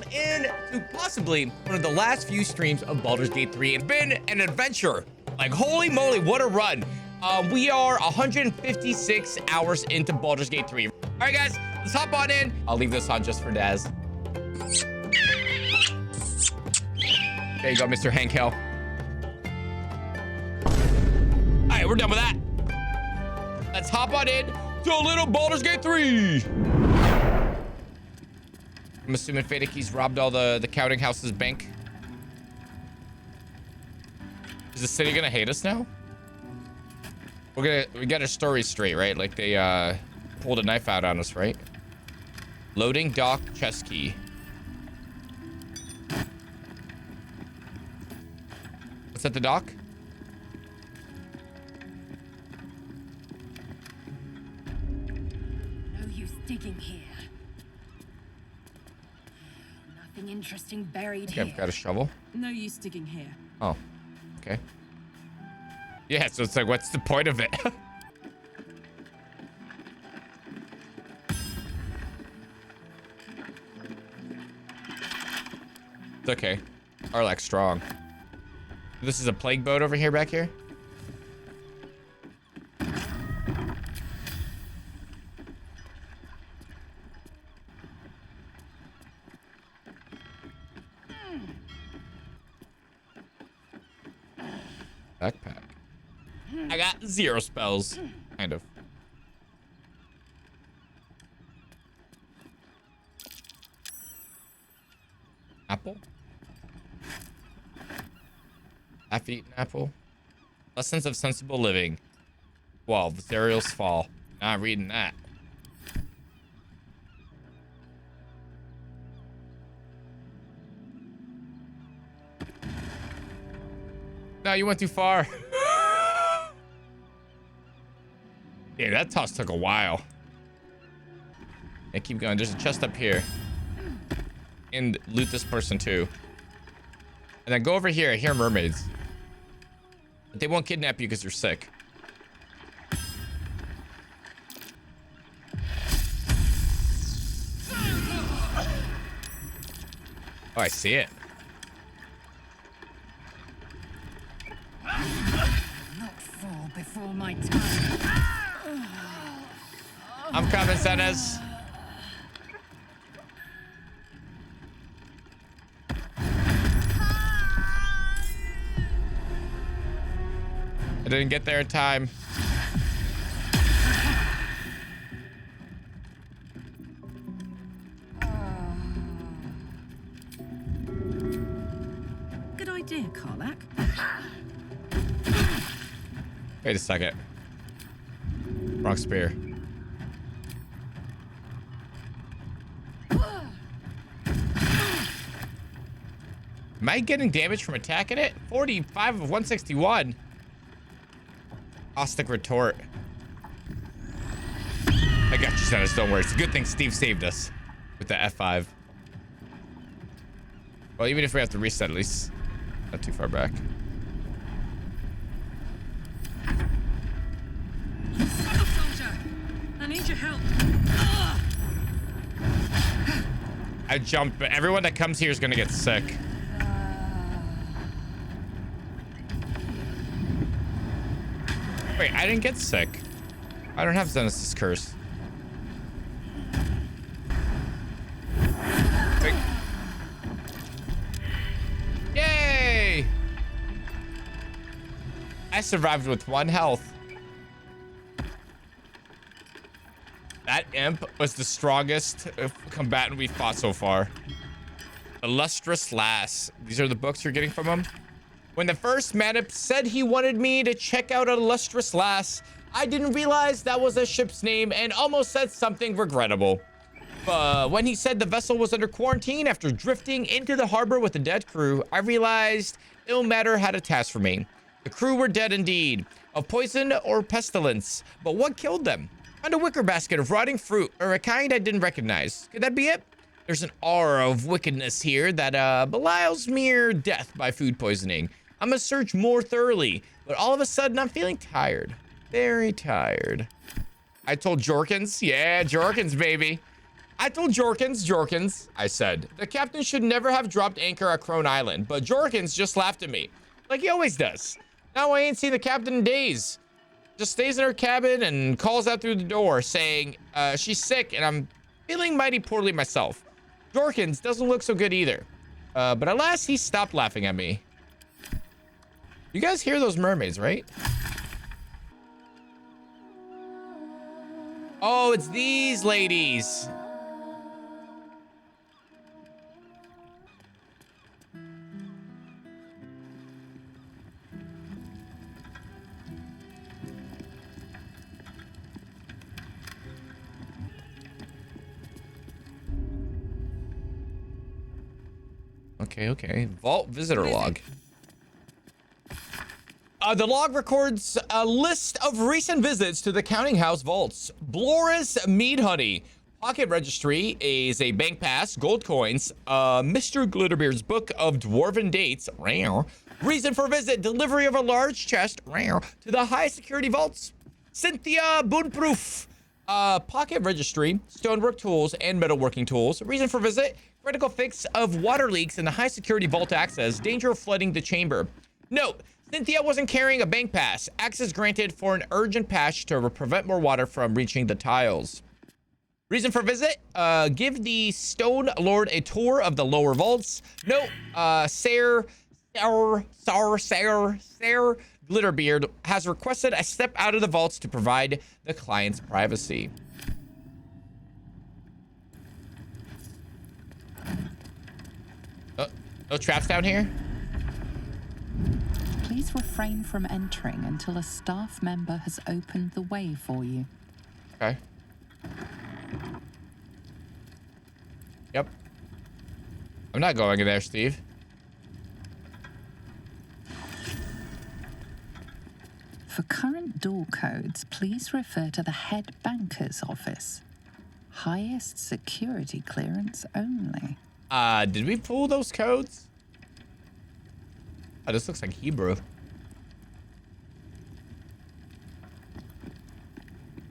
down into possibly one of the last few streams of Baldur's Gate 3. It's been an adventure. Like, holy moly, what a run. We are 156 hours into Baldur's Gate 3. All right, guys, let's hop on in. I'll leave this on just for Daz. There you go, Mr. Henkel. All right, we're done with that. Let's hop on in to a little Baldur's Gate 3. I'm assuming Fadaki's robbed all the counting house's bank. Is the city gonna hate us now? We got our story straight, right? Like they pulled a knife out on us, right? Loading dock chest key. What's at the dock? No use digging here. Nothing interesting buried here. I've got a shovel. No use digging here. Oh, okay. Yeah, so it's like, what's the point of it? It's okay. Arlac's strong. This is a plague boat over here, back here. Backpack. I got 0 spells, kind of. Apple? Half-eaten apple. Lessons of sensible living. 12. Cereals fall. Not reading that. No, you went too far. Yeah, that toss took a while. Yeah, keep going. There's a chest up here. And loot this person too. And then go over here. I hear mermaids. But they won't kidnap you because you're sick. Oh, I see it. Not fall before my time. I'm coming, Senes. I didn't get there in time. Good idea, Karlak. Wait a second. Wrong spear. Am I getting damage from attacking it? 45 of 161. Caustic retort. I got you, Senes. Don't worry. It's a good thing Steve saved us with the F5. Well, even if we have to reset, at least not too far back. Soldier, I need your help. I jumped, but everyone that comes here is gonna get sick. Wait, I didn't get sick. I don't have Zenes's curse. Wait. Yay! I survived with 1 health. That imp was the strongest combatant we fought so far. Illustrious Lass. These are the books you're getting from him? When the first man said he wanted me to check out Illustrious Lass, I didn't realize that was a ship's name and almost said something regrettable. When he said the vessel was under quarantine after drifting into the harbor with a dead crew, I realized Ilmater had a task for me. The crew were dead indeed, of poison or pestilence, but what killed them? Found a wicker basket of rotting fruit, or a kind I didn't recognize. Could that be it? There's an aura of wickedness here that belies mere death by food poisoning. I'm gonna search more thoroughly, but all of a sudden I'm feeling tired. Very tired. I told Jorkins. Yeah, Jorkins, baby. I told Jorkins, I said, the captain should never have dropped anchor at Crone Island, but Jorkins just laughed at me, like he always does. Now I ain't seen the captain in days. Just stays in her cabin and calls out through the door saying she's sick and I'm feeling mighty poorly myself. Jorkins doesn't look so good either. But at last he stopped laughing at me. You guys hear those mermaids, right? Oh, it's these ladies. Okay. Vault visitor log. The log records a list of recent visits to the counting house vaults. Bloris Mead Honey. Pocket registry is a bank pass, gold coins, Mr. Glitterbeard's book of dwarven dates. Reason for visit, delivery of a large chest to the high security vaults. Cynthia Boonproof. Pocket registry, stonework tools, and metalworking tools. Reason for visit, critical fix of water leaks in the high security vault access, danger of flooding the chamber. Note, Cynthia wasn't carrying a bank pass. Access granted for an urgent patch to prevent more water from reaching the tiles. Reason for visit, give the Stone Lord a tour of the lower vaults. Note, Sarah Glitterbeard has requested a step out of the vaults to provide the client's privacy. No traps down here? Please refrain from entering until a staff member has opened the way for you. Okay. Yep. I'm not going in there, Steve. For current door codes, please refer to the head banker's office. Highest security clearance only. Did we pull those codes? Oh, this looks like Hebrew.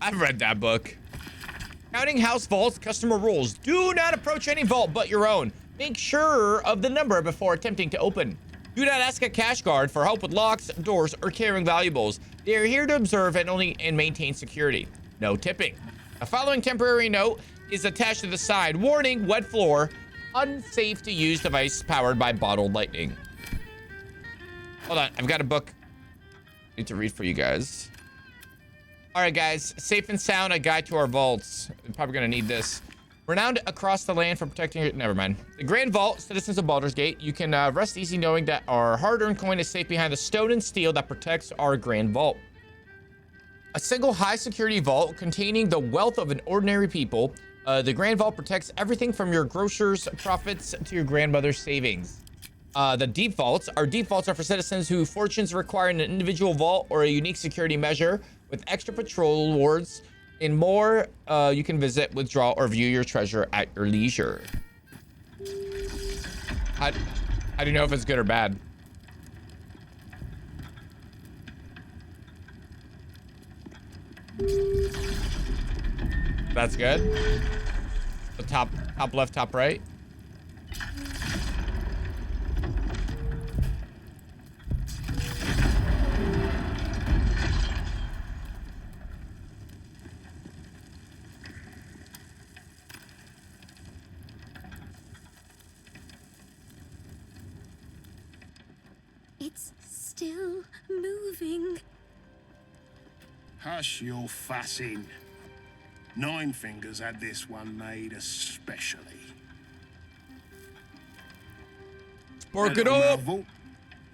I've read that book. Counting house vaults, customer rules. Do not approach any vault but your own. Make sure of the number before attempting to open. Do not ask a cash guard for help with locks, doors, or carrying valuables. They are here to observe and maintain security. No tipping. The following temporary note is attached to the side. Warning, wet floor. Unsafe to use device powered by bottled lightning. Hold on, I've got a book. Need to read for you guys. All right, guys, safe and sound, a guide to our vaults. I'm probably gonna need this. Renowned across the land for protecting it. Never mind. The Grand Vault, citizens of Baldur's Gate. You can rest easy knowing that our hard-earned coin is safe behind the stone and steel that protects our Grand Vault. A single high-security vault containing the wealth of an ordinary people. The Grand Vault protects everything from your grocer's profits to your grandmother's savings. The deep vaults are for citizens whose fortunes require an individual vault or a unique security measure with extra patrol rewards and more. You can visit, withdraw, or view your treasure at your leisure. How do you know if it's good or bad? That's good. The top left, top right. It's still moving. Hush your fussing. Nine Fingers had this one made especially. Spark it up! Will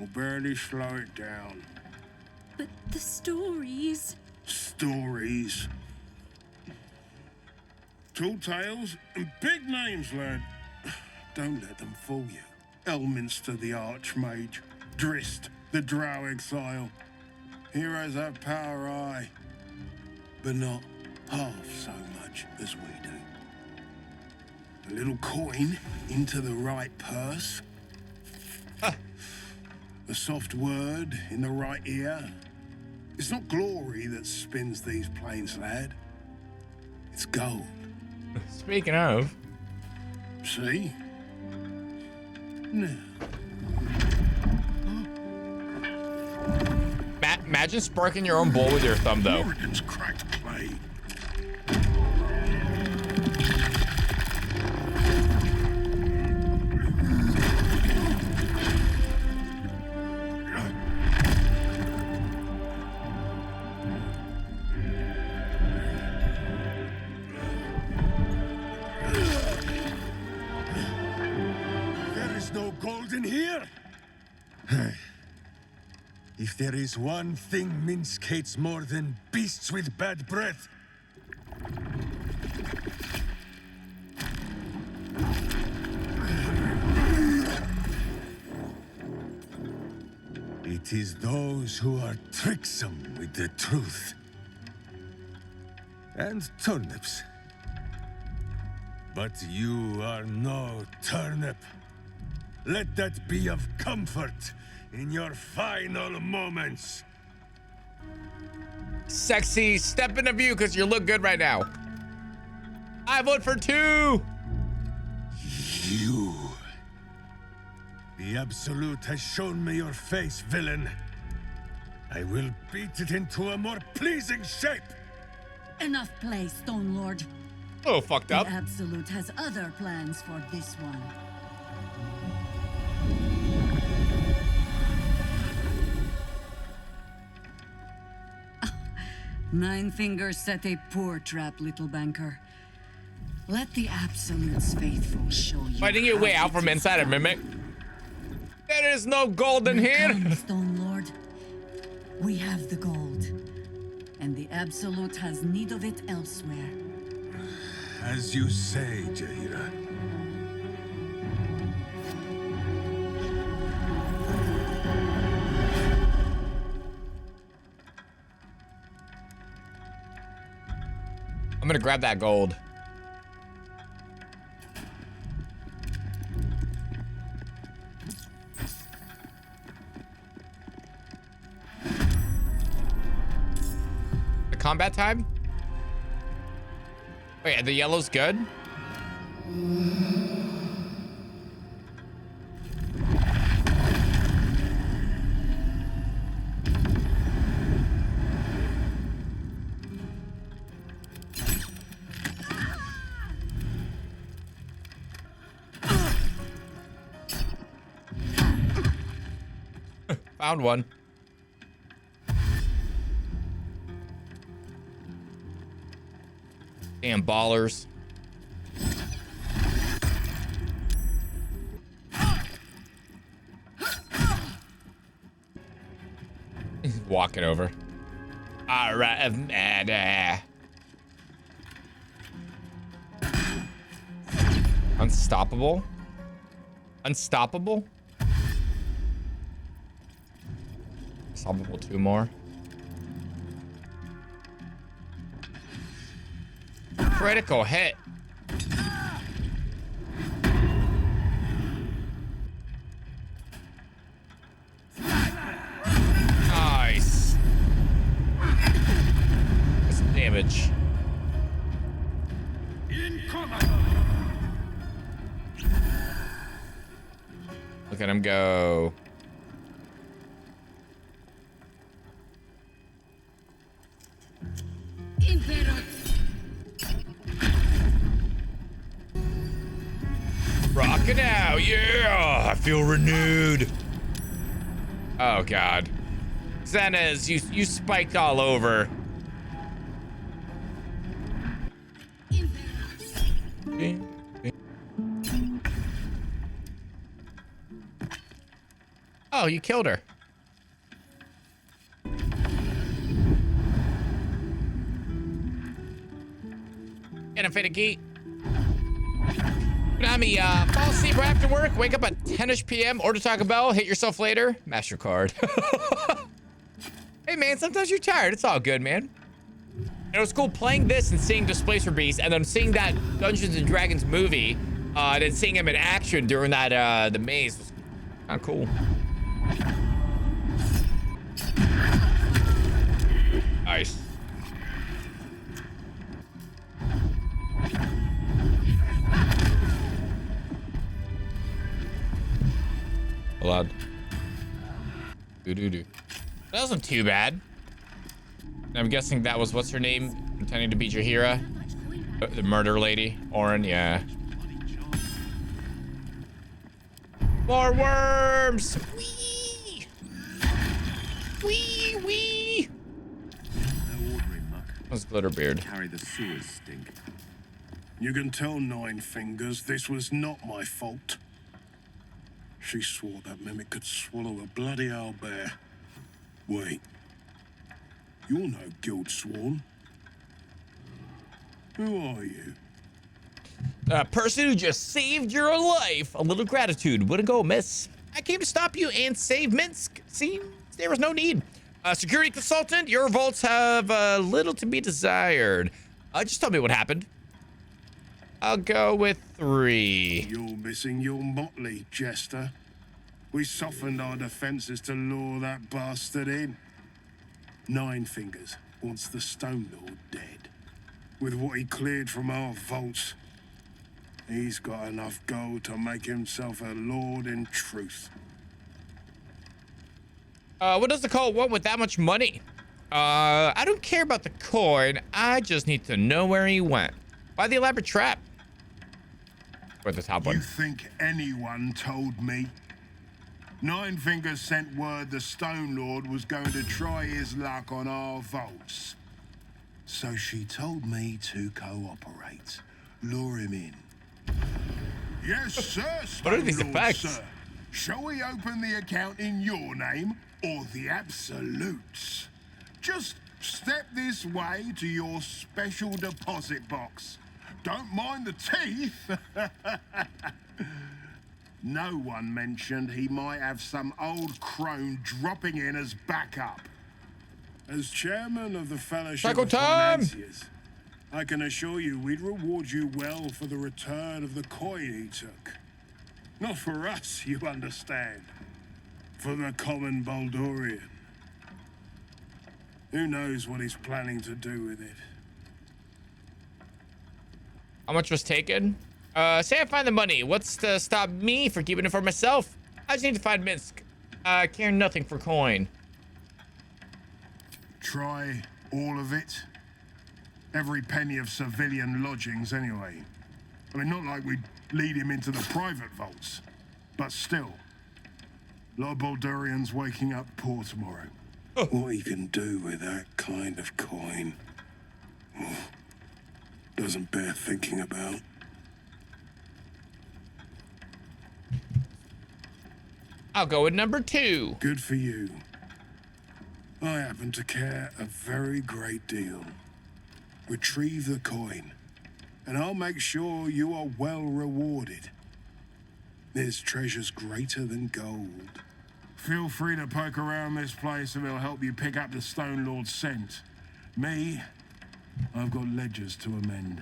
barely slow it down. But the stories... Stories. Tall tales and big names, lad. Don't let them fool you. Elmister the Archmage. Drist the Drow Exile. Heroes have power, aye, but not half so much as we do. A little coin into the right purse. A soft word in the right ear. It's not glory that spins these plains, lad. It's gold Speaking of. See? Now. Imagine sparking your own bowl with your thumb, though. Oregon's cracked clay. There is no gold in here. If there is one thing Minsk hates more than beasts with bad breath, it is those who are tricksome with the truth. And turnips. But you are no turnip. Let that be of comfort in your final moments. Sexy, step in the view because you look good right now. I vote for 2. You. The Absolute has shown me your face, villain. I will beat it into a more pleasing shape. Enough play, Stone Lord. Oh, fucked up. The Absolute has other plans for this one. Nine Fingers set a poor trap, little banker. Let the Absolute's faithful show you. Fighting your way out from inside a mimic. There is no gold in here. Come, Stone Lord. We have the gold, and the Absolute has need of it elsewhere. As you say, Jeheira. I'm gonna grab that gold. The combat time? Wait, the yellow's good? Found one. Damn ballers. Walking over. All right. Unstoppable. Unstoppable. Unstoppable 2 more. Critical hit. Nice. That's some damage. Look at him go. Rock it out, yeah! I feel renewed. Oh God, Xenas, you spiked all over. Oh, you killed her. Get him, Finicky. Konami, fall asleep right after work, wake up at 10ish p.m., order Taco Bell, hit yourself later, MasterCard. Hey man, sometimes you're tired, it's all good, man. And it was cool playing this and seeing Displacer Beast, and then seeing that Dungeons and Dragons movie, and then seeing him in action during that, the maze was kind of cool. Nice. Hold on. Doo-doo-doo. That wasn't too bad. I'm guessing that was, what's her name? Pretending to be Jeheira? The murder lady? Oren, yeah. More worms! Wee! Wee, wee! No ordinary muck. That's Glitterbeard. Carry the sewers stink. You can tell Nine Fingers this was not my fault. She swore that mimic could swallow a bloody owlbear. Wait. You're no guild sworn. Who are you? A person who just saved your life. A little gratitude. Wouldn't go amiss. I came to stop you and save Minsk. Seems there was no need. Security consultant, your vaults have little to be desired. Just tell me what happened. I'll go with 3. You're missing your motley, Jester. We softened our defenses to lure that bastard in. Nine Fingers wants the Stone Lord dead. With what he cleared from our vaults, he's got enough gold to make himself a lord in truth. What does the cult want with that much money? I don't care about the coin. I just need to know where he went. Why the elaborate trap? Or the top You one. think anyone told me? Nine Fingers sent word the Stone Lord was going to try his luck on our vaults. So she told me to cooperate. Lure him in. Yes, sir, What are Stone these Lord, effects? sir. Shall we open the account in your name or the Absolute's? Just step this way to your special deposit box. Don't mind the teeth. No one mentioned he might have some old crone dropping in as backup. As chairman of the Fellowship Taco of time! Financiers, I can assure you we'd reward you well for the return of the coin he took. Not for us, you understand. For the common Baldurian. Who knows what he's planning to do with it? How much was taken? Say I find the money. What's to stop me from keeping it for myself? I just need to find Minsk. I care nothing for coin. Try all of it? Every penny of civilian lodgings, anyway. I mean, not like we'd lead him into the private vaults. But still. A lot of Baldurians waking up poor tomorrow. What he can do with that kind of coin doesn't bear thinking about. I'll go with number 2. Good for you. I happen to care a very great deal. Retrieve the coin, and I'll make sure you are well rewarded. There's treasures greater than gold. Feel free to poke around this place and it'll help you pick up the Stone Lord's scent. Me, I've got ledgers to amend.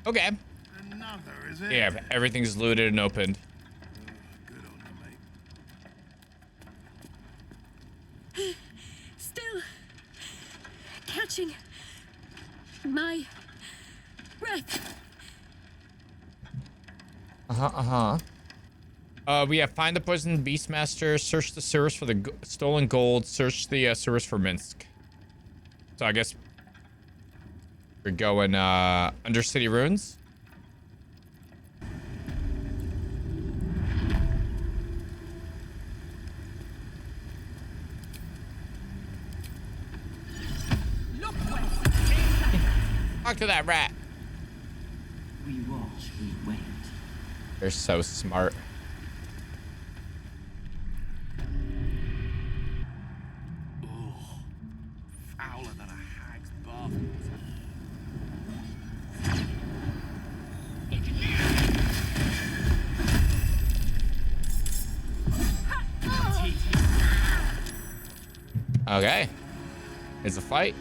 Okay. Another, is it? Yeah, everything's looted and opened. Good on you, mate. Still catching my breath. We have find the poisoned beastmaster, search the sewers for the stolen gold, search the sewers for Minsk. So I guess we're going Undercity ruins. Talk to that rat. We watch, we wait. They're so smart. Fouler than a hag's bathwater. Okay. It's a fight.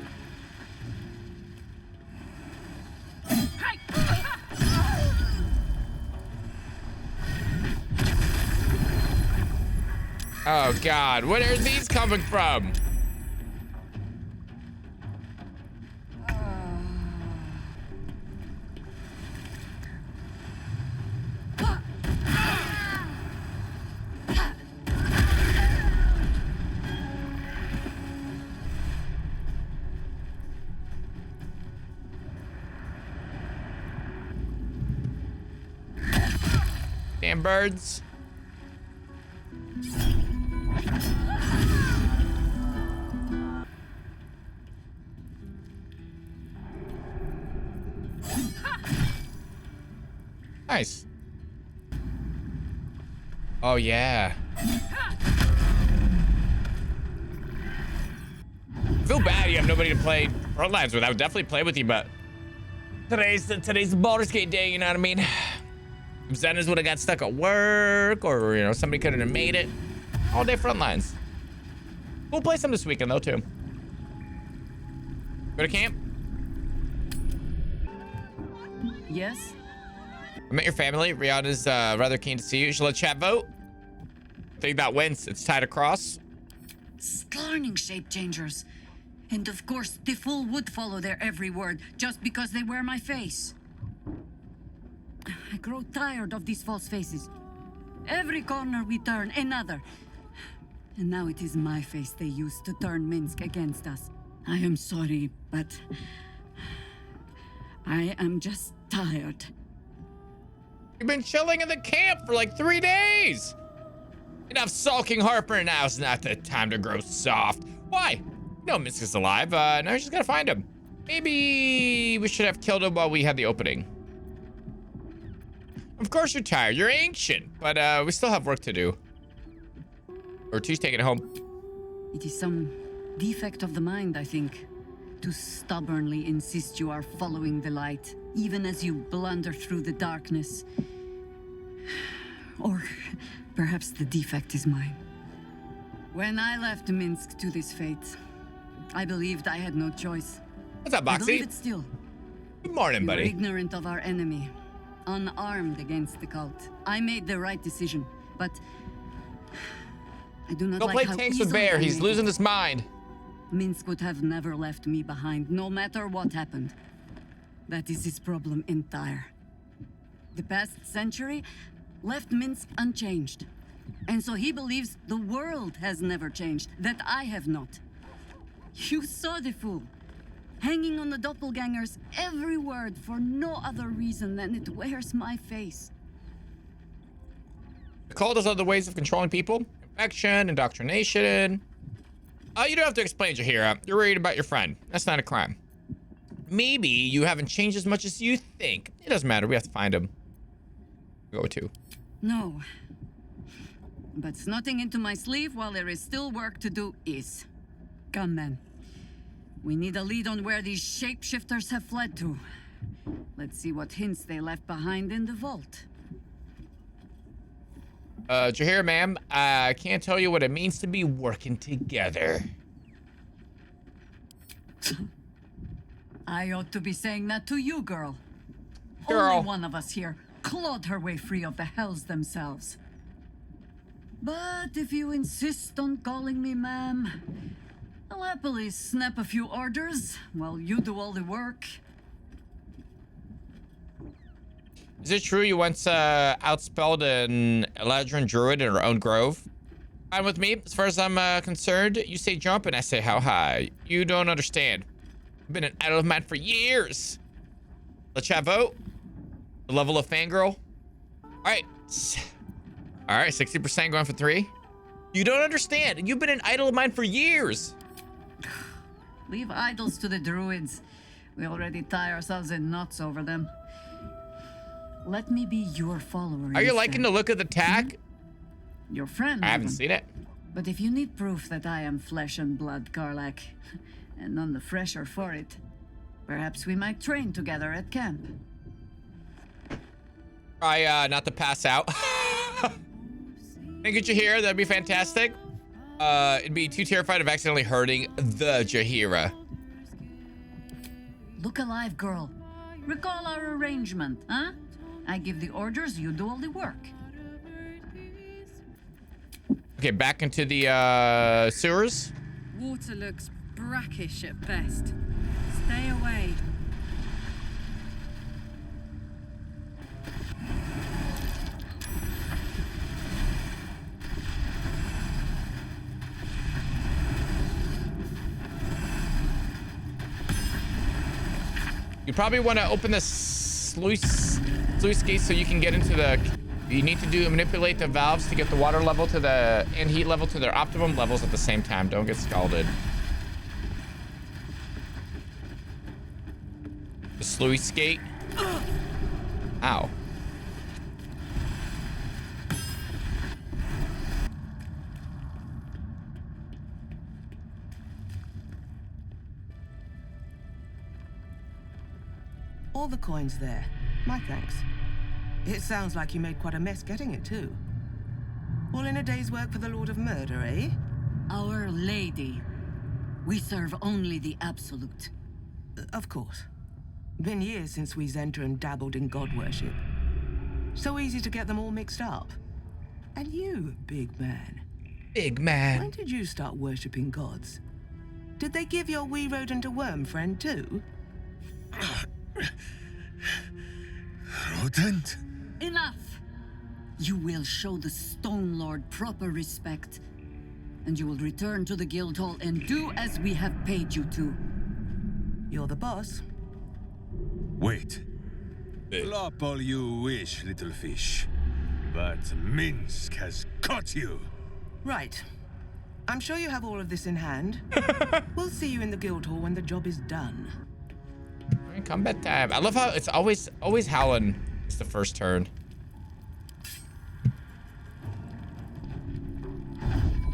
Oh God, where are these coming from? Damn birds. Nice. Oh, yeah. I feel bad you have nobody to play Frontlines with. I would definitely play with you, but today's the Baldur's Gate day, you know what I mean? If Zenas would have got stuck at work, or, you know, somebody couldn't have made it. All day Frontlines. We'll play some this weekend, though, too. Go to camp? Yes? I met your family. Rihanna's rather keen to see you. Shall let chat vote? Think that wins. It's tied across. Scarning shape changers. And of course, the fool would follow their every word just because they wear my face. I grow tired of these false faces. Every corner we turn, another. And now it is my face they use to turn Minsk against us. I am sorry, but I am just tired. You've been chilling in the camp for like 3 days. Enough sulking Harper, now's not the time to grow soft. Why? No, Minsk is alive. Now you just gotta find him. Maybe we should have killed him while we had the opening. Of course you're tired. You're ancient, but we still have work to do. Or two's taking it home. It is some defect of the mind, I think, to stubbornly insist you are following the light, even as you blunder through the darkness. Or perhaps the defect is mine. When I left Minsk to this fate, I believed I had no choice. What's up, I believe Boxy? it still. Good morning, You were buddy. ignorant of our enemy, unarmed against the cult. I made the right decision, but I do not Go like play how tanks with easily Bear. I He's made losing it. his mind. Minsk would have never left me behind, no matter what happened. That is his problem entire. The past century left Minsk unchanged. And so he believes the world has never changed, that I have not. You saw the fool, hanging on the Doppleganger's every word for no other reason than it wears my face. The cult has other ways of controlling people. Infection, indoctrination. You don't have to explain, Jeheira. You're worried about your friend. That's not a crime. Maybe you haven't changed as much as you think. It doesn't matter. We have to find him. Go to. No. But snotting into my sleeve while there is still work to do is. Come, then. We need a lead on where these shapeshifters have fled to. Let's see what hints they left behind in the vault. Jeheira, ma'am, I can't tell you what it means to be working together. I ought to be saying that to you, girl. Girl. Only one of us here clawed her way free of the hells themselves. But if you insist on calling me ma'am, I'll happily snap a few orders while you do all the work. Is it true you once outspelled an Eladrin druid in her own grove? Fine with me. As far as I'm concerned, you say jump and I say how high. You don't understand. I've been an idol of mine for years. Let's chat vote. The level of fangirl. All right. All right, 60% going for 3. You don't understand. You've been an idol of mine for years. Leave idols to the druids. We already tie ourselves in knots over them. Let me be your follower. Are you instead. liking the look of the tag? Your friend. I haven't even. seen it. But if you need proof that I am flesh and blood, Karlak, and none the fresher for it, perhaps we might train together at camp. Try not to pass out. Thank you, Jeheira. That'd be fantastic. It'd be too terrified of accidentally hurting the Jeheira. Look alive, girl. Recall our arrangement, huh? I give the orders, you do all the work. Okay, back into the sewers. Water looks brackish at best. Stay away. You probably want to open the sluice gate so you can get into the You need to manipulate the valves to get the water level to and heat level to their optimum levels at the same time. Don't get scalded. The sluice skate. Ow. All the coins there. My thanks. It sounds like you made quite a mess getting it, too. All in a day's work for the Lord of Murder, eh? Our Lady. We serve only the absolute. Of course. Been years since we Zenta and dabbled in god worship. So easy to get them all mixed up. And you, big man. Big man. When did you start worshipping gods? Did they give your wee rodent a worm friend, too? Rodent? Enough! You will show the Stone Lord proper respect, and you will return to the Guildhall and do as we have paid you to. You're the boss. Wait. Flop all you wish, little fish. But Minsk has caught you. Right. I'm sure you have all of this in hand. We'll see you in the Guildhall when the job is done. Combat time. I love how it's always Howlin' is the first turn.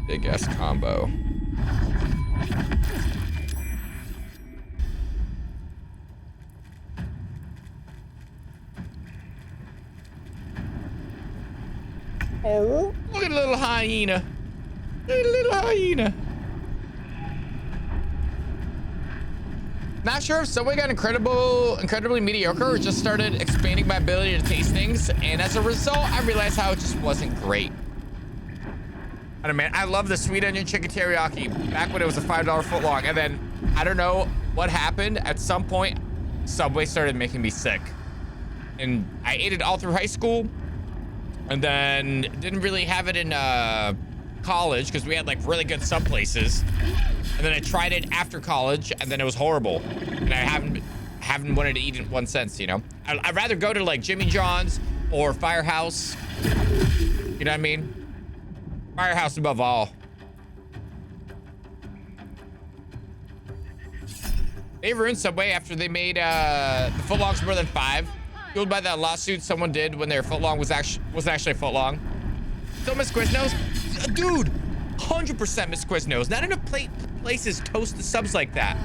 Big ass combo. Oh, look at the little hyena. Look at the little hyena. Not sure if Subway got incredibly mediocre or just started expanding my ability to taste things. And as a result, I realized how it just wasn't great. I don't know, man. I love the sweet onion chicken teriyaki back when it was a $5 footlong. And then I don't know what happened. At some point, Subway started making me sick. And I ate it all through high school. And then didn't really have it in college because we had like really good sub places. And then I tried it after college, and then it was horrible. And I haven't wanted to eat it one since, you know? I'd rather go to like Jimmy John's or Firehouse. You know what I mean? Firehouse above all. They ruined Subway after they made the footlongs more than 5. Fueled by that lawsuit someone did when their footlong was actually a footlong. Still Miss Quiznos? Dude, 100% Miss Quiznos. Not enough places toast the subs like that.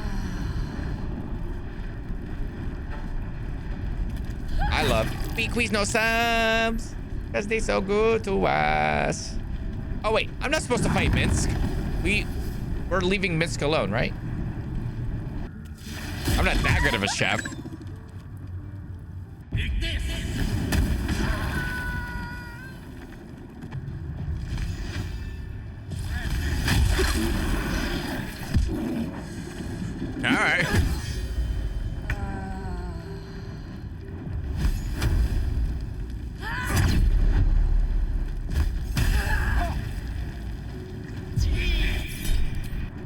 I love Quiznos subs because they so good to us. Oh wait, I'm not supposed to fight Minsk. We're leaving Minsk alone, right? I'm not that good of a chef. All right.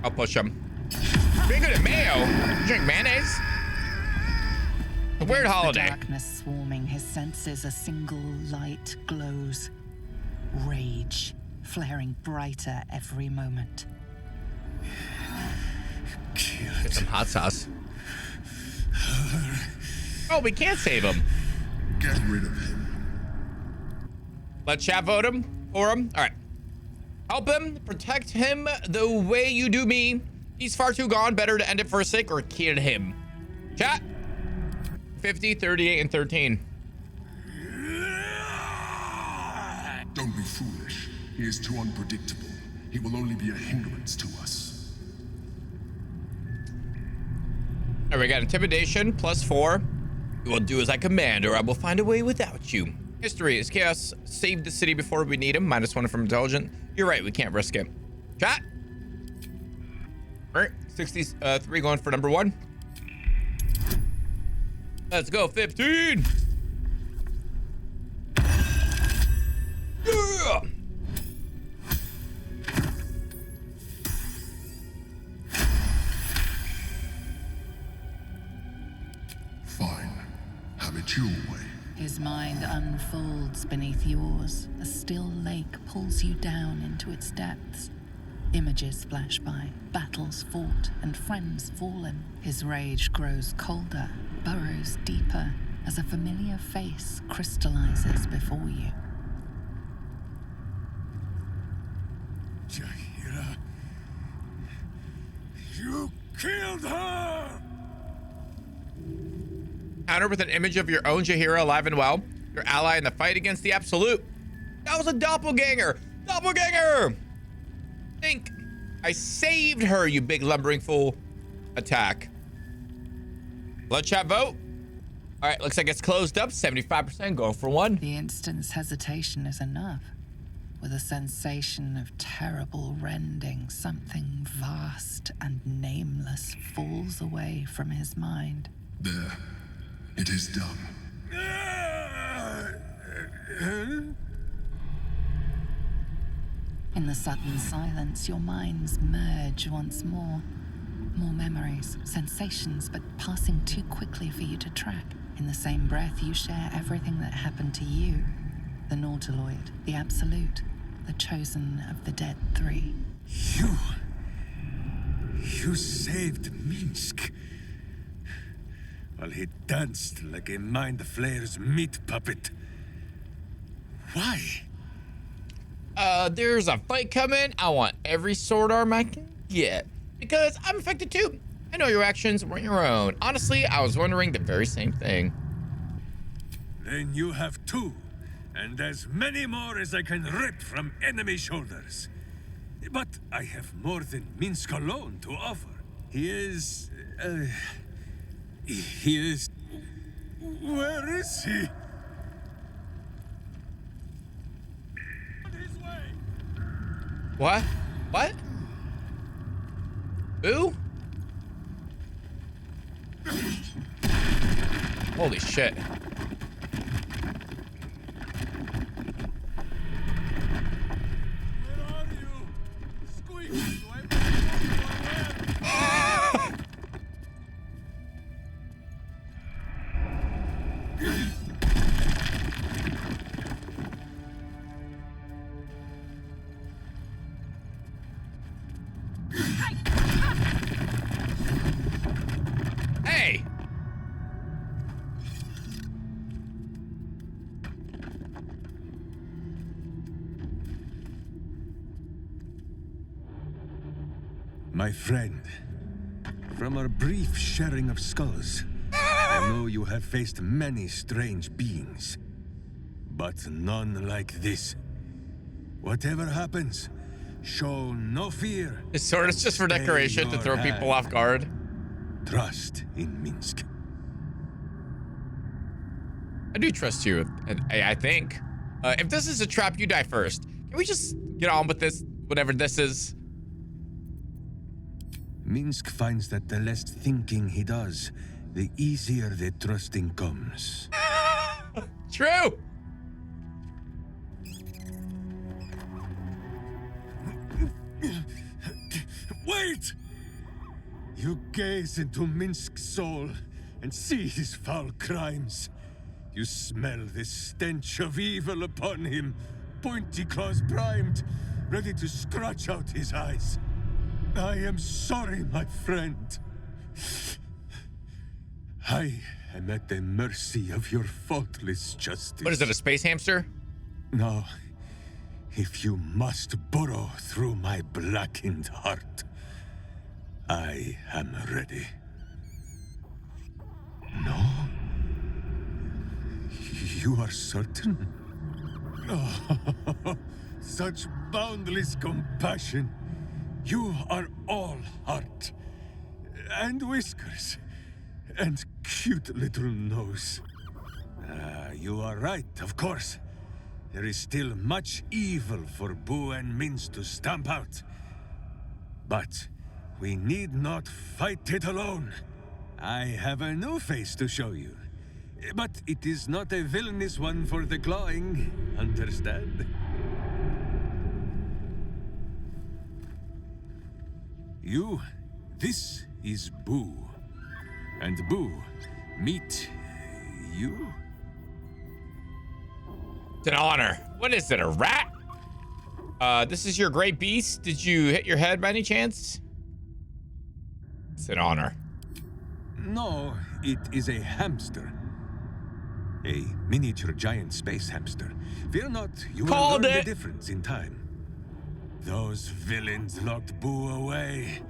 I'll push him. Pretty good at mayo. You drink mayonnaise? A weird holiday. Darkness swarming his senses, a single light glows. Rage, flaring brighter every moment. Get some hot sauce. Oh, we can't save him. Get rid of him. Let chat vote him for him. All right. Help him. Protect him the way you do me. He's far too gone. Better to end it for a sake or kill him. Chat. 50, 38, and 13. Don't be foolish. He is too unpredictable. He will only be a hindrance to us. All right, we got intimidation +4. You will do as I command, or I will find a way without you. History is chaos. Save the city before we need him. -1 from intelligent. You're right. We can't risk it. Chat. All right, 63 going for number 1. Let's go, 15. Yeah. Fine. Have it your way. His mind unfolds beneath yours. A still lake pulls you down into its depths. Images flash by, battles fought, and friends fallen. His rage grows colder, burrows deeper, as a familiar face crystallizes before you. Jeheira, you killed her! Counter with an image of your own Jeheira alive and well. Your ally in the fight against the Absolute. That was a doppelganger! Doppelganger! Think. I saved her, you big lumbering fool. Attack. Blood chat vote. All right, looks like it's closed up. 75% going for one. The instant's hesitation is enough. With a sensation of terrible rending, something vast and nameless falls away from his mind. There. It is done. In the sudden silence, your minds merge once more. More memories, sensations, but passing too quickly for you to track. In the same breath, you share everything that happened to you. The Nautiloid, the Absolute, the chosen of the dead three. You saved Minsk. While he danced like a Mind Flayer's meat puppet. Why? There's a fight coming. I want every sword arm I can get. Because I'm affected too. I know your actions weren't your own. Honestly, I was wondering the very same thing. Then you have two, and as many more as I can rip from enemy shoulders. But I have more than Minsk alone to offer. He is... Where is he? What? What? Who? Holy shit. Where are you? Squeak! Hey! My friend, from our brief sharing of skulls, I know you have faced many strange beings, but none like this. Whatever happens, show no fear. It's sort of just for decoration to throw people off guard. Trust in Minsk. I do trust you, I think. If this is a trap, you die first. Can we just get on with this, whatever this is? Minsk finds that the less thinking he does, the easier the trusting comes. True! Wait! You gaze into Minsk's soul and see his foul crimes. You smell the stench of evil upon him, pointy claws primed, ready to scratch out his eyes. I am sorry, my friend. I am at the mercy of your faultless justice. What is it, a space hamster? Now, if you must burrow through my blackened heart, I am ready. No? You are certain? Oh, such boundless compassion. You are all heart, and whiskers, and cute little nose. You are right, of course. There is still much evil for Boo and Minsk to stamp out. But we need not fight it alone. I have a new face to show you. But it is not a villainous one for the clawing, understand? This is Boo. And Boo, meet you. It's an honor. What is it, a rat? This is your great beast. Did you hit your head by any chance? It's an honor. No, it is a hamster. A miniature giant space hamster. Fear not, you will learn the difference in time. Those villains locked Boo away,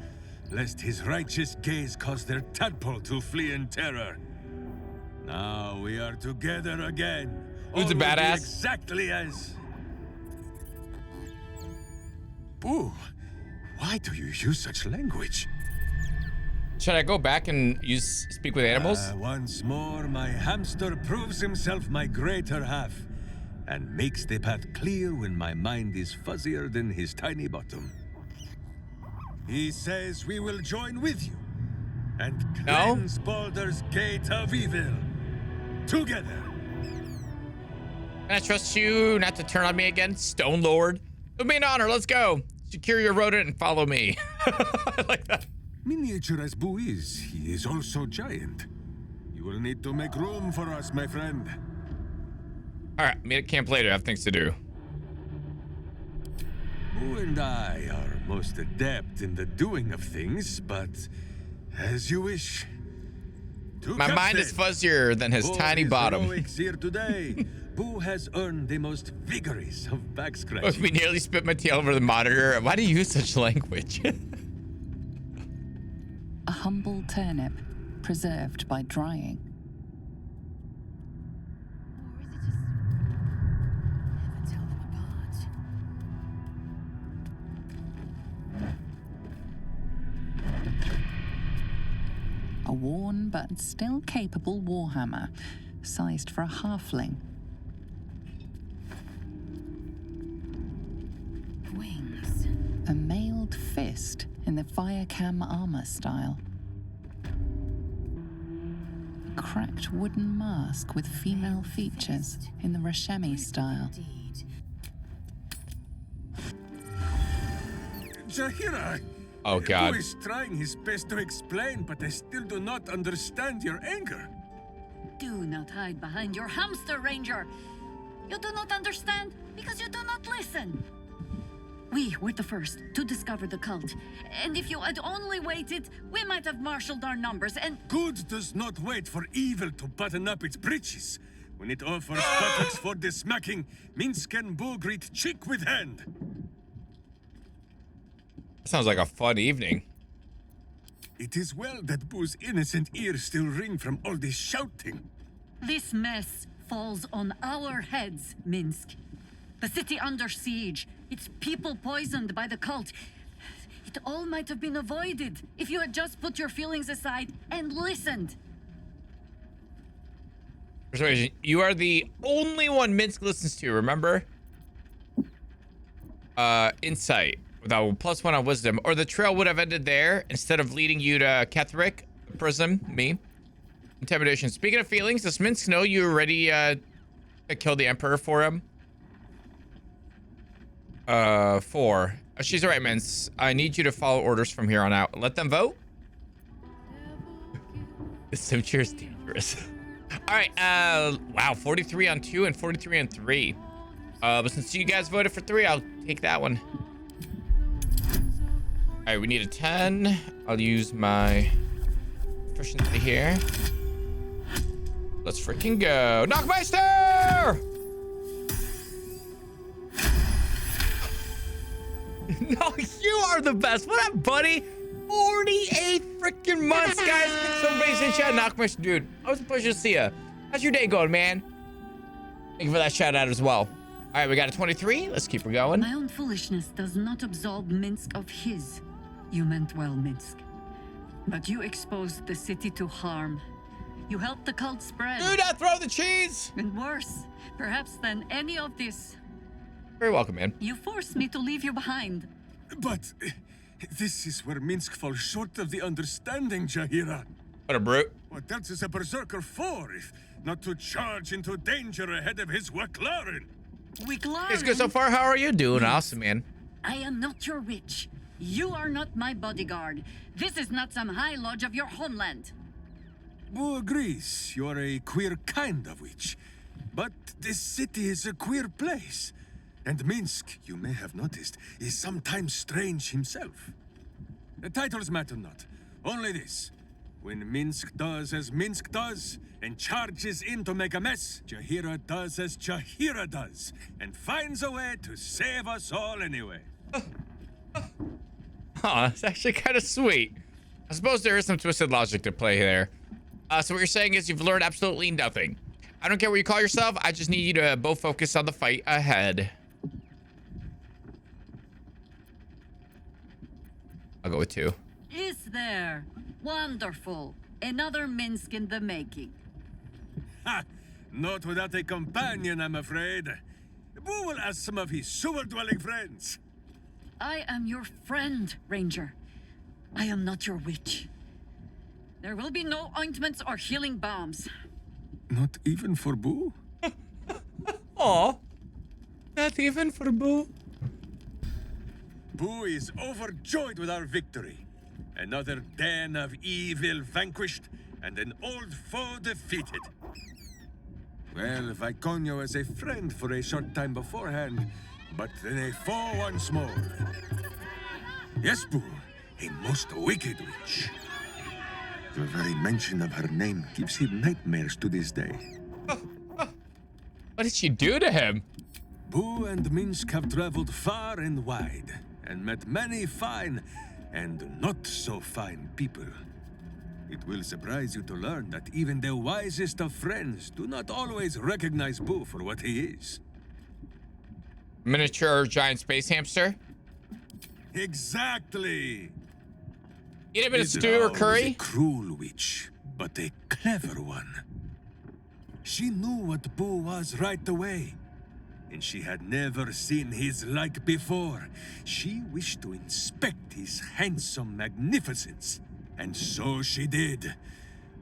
lest his righteous gaze cause their tadpole to flee in terror. Now we are together again. Who's a All will be badass? exactly as... Boo, why do you use such language? Should I go back and speak with animals? Once more, my hamster proves himself my greater half, and makes the path clear when my mind is fuzzier than his tiny bottom. He says we will join with you, and cleanse Baldur's Gate of Evil. Together. Can I trust you not to turn on me again, Stone Lord? It would be an honor. Let's go. Secure your rodent and follow me. I like that. Miniature as Boo is, he is also giant. You will need to make room for us, my friend. All right, meet at camp later. I have things to do. Boo and I are most adept in the doing of things, but as you wish. My mind is fuzzier than his tiny bottom. Here today, Boo has earned the most vigorous of back scratching. We nearly spit my tail over the monitor. Why do you use such language? A humble turnip, preserved by drying. A worn but still capable warhammer, sized for a halfling. Wings. A mailed fist in the firecam armor style. A cracked wooden mask with female features in the Rashemi style. Jeheira! Oh, God. Boo is trying his best to explain, but I still do not understand your anger. Do not hide behind your hamster, Ranger. You do not understand because you do not listen. We were the first to discover the cult. And if you had only waited, we might have marshaled our numbers and... Good does not wait for evil to button up its breeches. When it offers buttocks for the smacking, Minsk and Boo greet cheek with hand. Sounds like a fun evening. It is well that Boo's innocent ears still ring from all this shouting. This mess falls on our heads, Minsk. The city under siege, its people poisoned by the cult. It all might have been avoided if you had just put your feelings aside and listened. Persuasion, you are the only one Minsk listens to, remember? Insight. Without +1 on wisdom, or the trail would have ended there instead of leading you to Ketheric, the prison, me. Intimidation. Speaking of feelings, does Minsk know you were ready to kill the Emperor for him? 4. She's all right, Minsk. I need you to follow orders from here on out. Let them vote. This Simchair is dangerous. All right, wow, 43 on 2 and 43 on 3. But since you guys voted for 3, I'll take that one. All right, we need a 10. I'll use my efficiency here. Let's freaking go. Knockmeister! No, you are the best. What up, buddy? 48 freaking months, guys. Somebody's in chat. Knockmeister, dude. Always a pleasure to see you. How's your day going, man? Thank you for that shout out as well. All right, we got a 23. Let's keep her going. My own foolishness does not absolve Minsk of his. You meant well, Minsk. But you exposed the city to harm. You helped the cult spread. Do not throw the cheese! And worse, perhaps than any of this. Very welcome, man. You forced me to leave you behind. But this is where Minsk falls short of the understanding, Jeheira. What a brute. What else is a berserker for, if not to charge into danger ahead of his Waclaren? It's good so far. How are you doing? Awesome, man. I am not your witch. You are not my bodyguard. This is not some high lodge of your homeland. Boo agrees. You are a queer kind of witch. But this city is a queer place. And Minsk, you may have noticed, is sometimes strange himself. The titles matter not. Only this. When Minsk does as Minsk does, and charges in to make a mess, Jeheira does as Jeheira does, and finds a way to save us all anyway. Huh, it's actually kind of sweet. I suppose there is some twisted logic to play there. So what you're saying is you've learned absolutely nothing. I don't care what you call yourself. I just need you to both focus on the fight ahead. I'll go with 2. Is there? Wonderful. Another Minsk in the making. Ha! Not without a companion, I'm afraid. Boo will ask some of his sewer-dwelling friends. I am your friend, Ranger. I am not your witch. There will be no ointments or healing balms. Not even for Boo? Aw. Not even for Boo. Boo is overjoyed with our victory. Another den of evil vanquished, and an old foe defeated. Well, Viconio was a friend for a short time beforehand, but then a foe once more. Yes, Boo, a most wicked witch. The very mention of her name gives him nightmares to this day. What did she do to him? Boo and Minsk have traveled far and wide, and met many fine and not so fine people. It will surprise you to learn that even the wisest of friends do not always recognize Boo for what he is. Miniature giant space hamster? Exactly! Eat a bit of stew or Was a curry? cruel witch, but a clever one. She knew what Boo was right away, and she had never seen his like before. She wished to inspect his handsome magnificence, and so she did.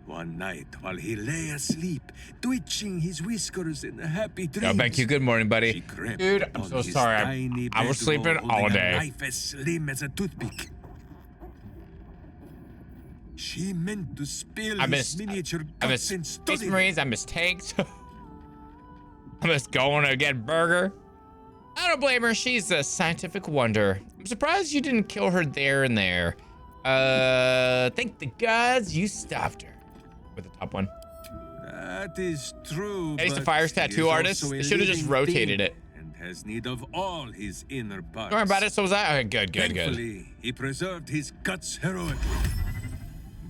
One night, while he lay asleep, twitching his whiskers in happy dreams. No, thank you. Good morning, She buddy. crept Dude, I'm upon so his sorry. tiny I was bedroll sleeping all holding day. A knife as slim as a toothpick. She meant to spill I his missed miniature I guts miss and Space study Marines. I miss tanks. I miss going to get burger. I don't blame her. She's a scientific wonder. I'm surprised you didn't kill her there and there. Thank the gods you stopped her. With the top one. That is true. Eddie's the but Fire's he is tattoo artist. also a They should have just living rotated being it. And has need of all his inner parts. Don't worry about it. So was I. Okay, good. Thankfully, he preserved his guts heroically.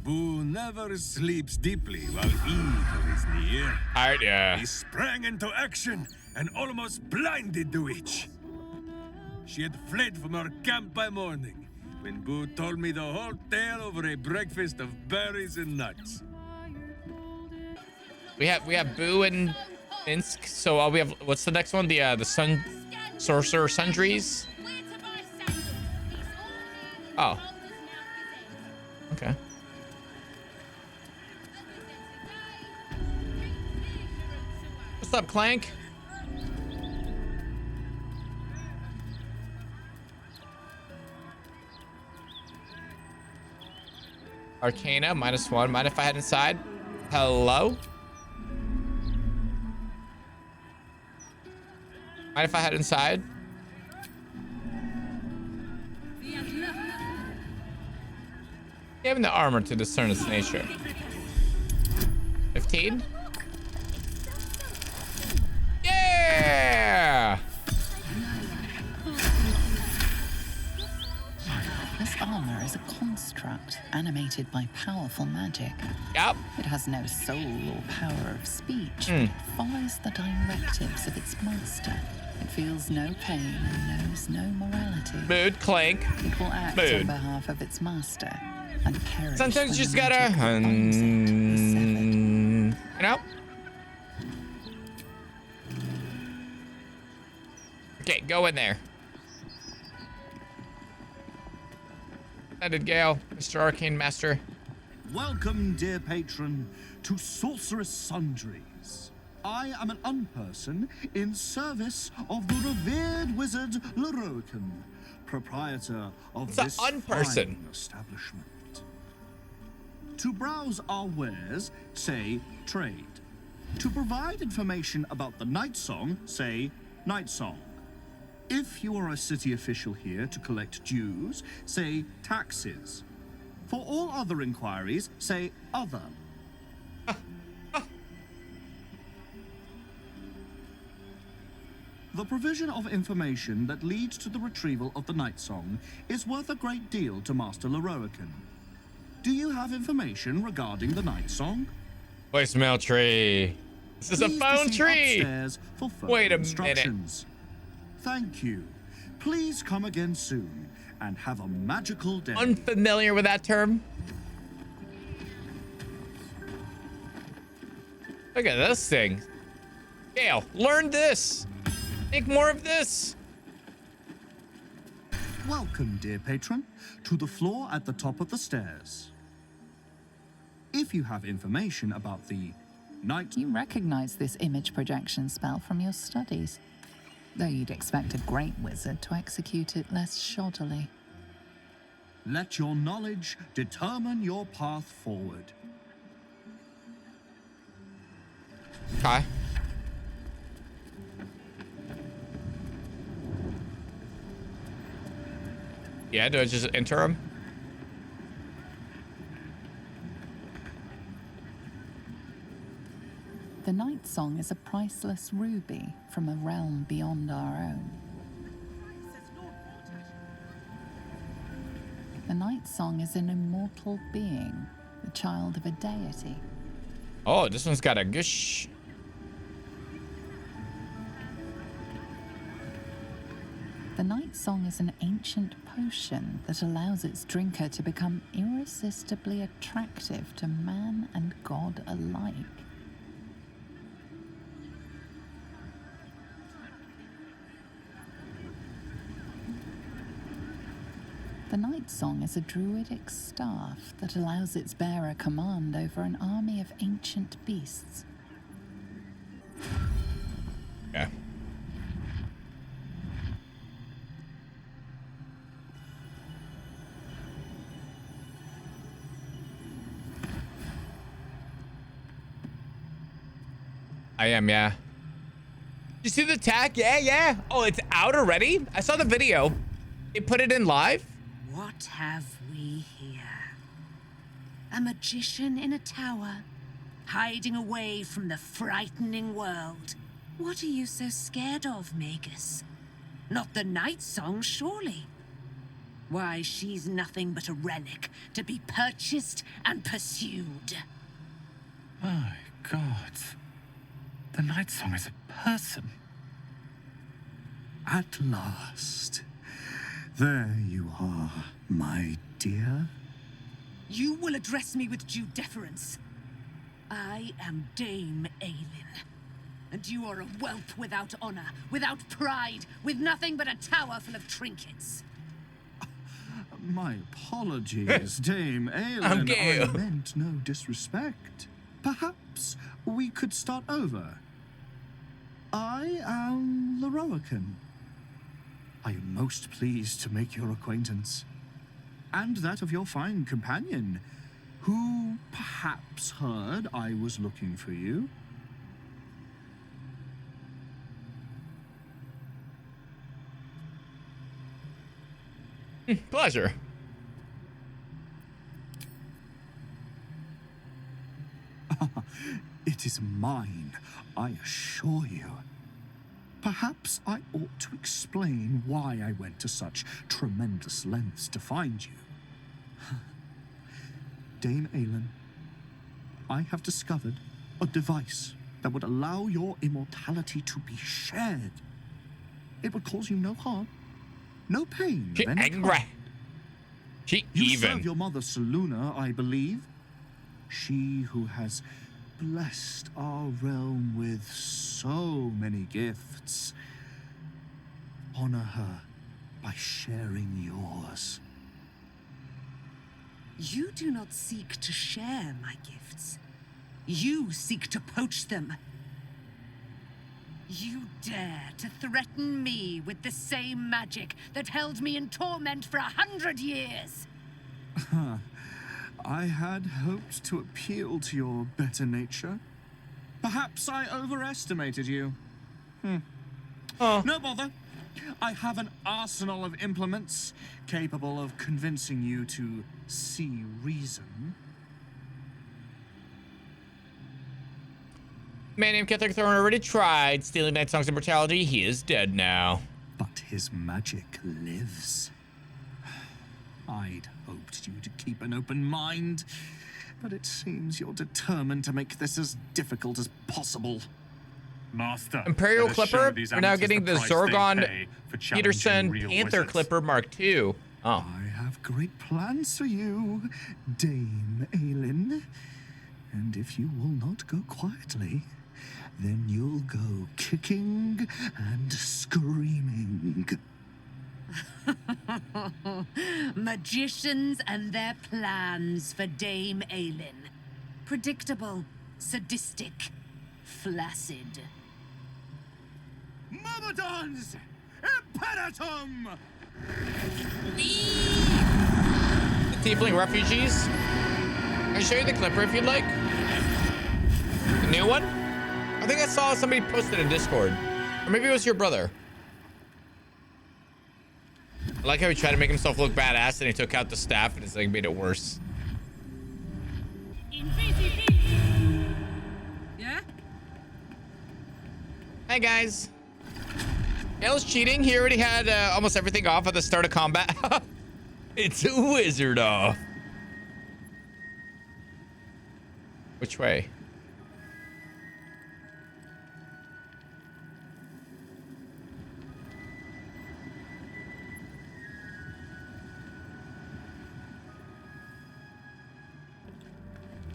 Boo never sleeps deeply while evil is near. Alright, yeah. He sprang into action and almost blinded the witch. She had fled from her camp by morning when Boo told me the whole tale over a breakfast of berries and nuts. We have Boo and Minsk. So we have what's the next one? The Sorcerous Sundries. Oh. Okay. What's up, Clank? Arcana, -1. Mind if I head inside? Hello? Mind if I head inside? Given the armor to discern its nature. 15? Yeah! This armor is a construct animated by powerful magic. Yep. It has no soul or power of speech, but it follows the directives of its master. It feels no pain and knows no morality. Mood, Clank. It will act Mood. on behalf of its master and perish. Sometimes when you just the gotta, magic that binds it is severed. you know? Okay, go in there. Splendid Gale, Mr. Arcane Master. Welcome, dear patron, to Sorcerous Sundries. I am an unperson in service of the revered wizard Leroican, proprietor of What's a this unperson? fine establishment. To browse our wares, say trade. To provide information about the Night Song, say Night Song. If you are a city official here to collect dues, say taxes. For all other inquiries, say other. The provision of information that leads to the retrieval of the Night Song is worth a great deal to Master Loroakan. Do you have information regarding the Night Song? Voicemail tree. This is a phone tree. Upstairs for further Wait a instructions. Thank you. Please come again soon and have a magical day. Unfamiliar with that term. Look at this thing. Gale, learn this. Make more of this. Welcome, dear patron, to the floor at the top of the stairs. If you have information about the night... You recognize this image projection spell from your studies, though you'd expect a great wizard to execute it less shoddily. Let your knowledge determine your path forward. Okay. Yeah, do I just enter him? The Night Song is a priceless ruby from a realm beyond our own. The Night Song is an immortal being, the child of a deity. Oh, this one's got a gush. The Night Song is an ancient potion that allows its drinker to become irresistibly attractive to man and god alike. The Night Song is a druidic staff that allows its bearer command over an army of ancient beasts. Yeah. I am, yeah. You see the tag? Yeah. Oh, it's out already? I saw the video. They put it in live? What have we here? A magician in a tower, hiding away from the frightening world. What are you so scared of, Magus? Not the Night Song, surely? Why, she's nothing but a relic to be purchased and pursued. My God. The Night Song is a person. At last. There you are, my dear. You will address me with due deference. I am Dame Aelin, and you are a whelp without honor, without pride, with nothing but a tower full of trinkets. My apologies, Dame Aelin. I'm gay. I meant no disrespect. Perhaps we could start over. I am Loroakan. I am most pleased to make your acquaintance, and that of your fine companion, who perhaps heard I was looking for you. Pleasure. It is mine, I assure you. Perhaps I ought to explain why I went to such tremendous lengths to find you. Dame Aelin, I have discovered a device that would allow your immortality to be shared. It would cause you no harm, no pain. She angry. She you even. serve your mother Seluna, I believe. She who has blessed our realm with so many gifts. Honor her by sharing yours. You do not seek to share my gifts. You seek to poach them. You dare to threaten me with the same magic that held me in torment for 100 years. I had hoped to appeal to your better nature. Perhaps I overestimated you. Oh. No bother. I have an arsenal of implements capable of convincing you to see reason. Man named Ketheric Thorn already tried stealing Night Song's immortality. He is dead now. But his magic lives. I'd hoped you to keep an open mind, but it seems you're determined to make this as difficult as possible. Master, Imperial let us show Clipper. these We're now amateurs getting the price they Zorgon pay for challenging Peterson real Panther wizards. Clipper Mark II. Oh. I have great plans for you, Dame Aelin. And if you will not go quietly, then you'll go kicking and screaming. Magicians and their plans for Dame Aelin. Predictable, sadistic, flaccid. Myrmidons! Imperatum! The Tiefling refugees. I can show you the Clipper if you'd like. The new one? I think I saw somebody posted in Discord. Or maybe it was your brother. I like how he tried to make himself look badass and he took out the staff and it's like made it worse. Yeah? Hi guys. Gale's cheating. He already had almost everything off at the start of combat. It's a wizard off. Which way?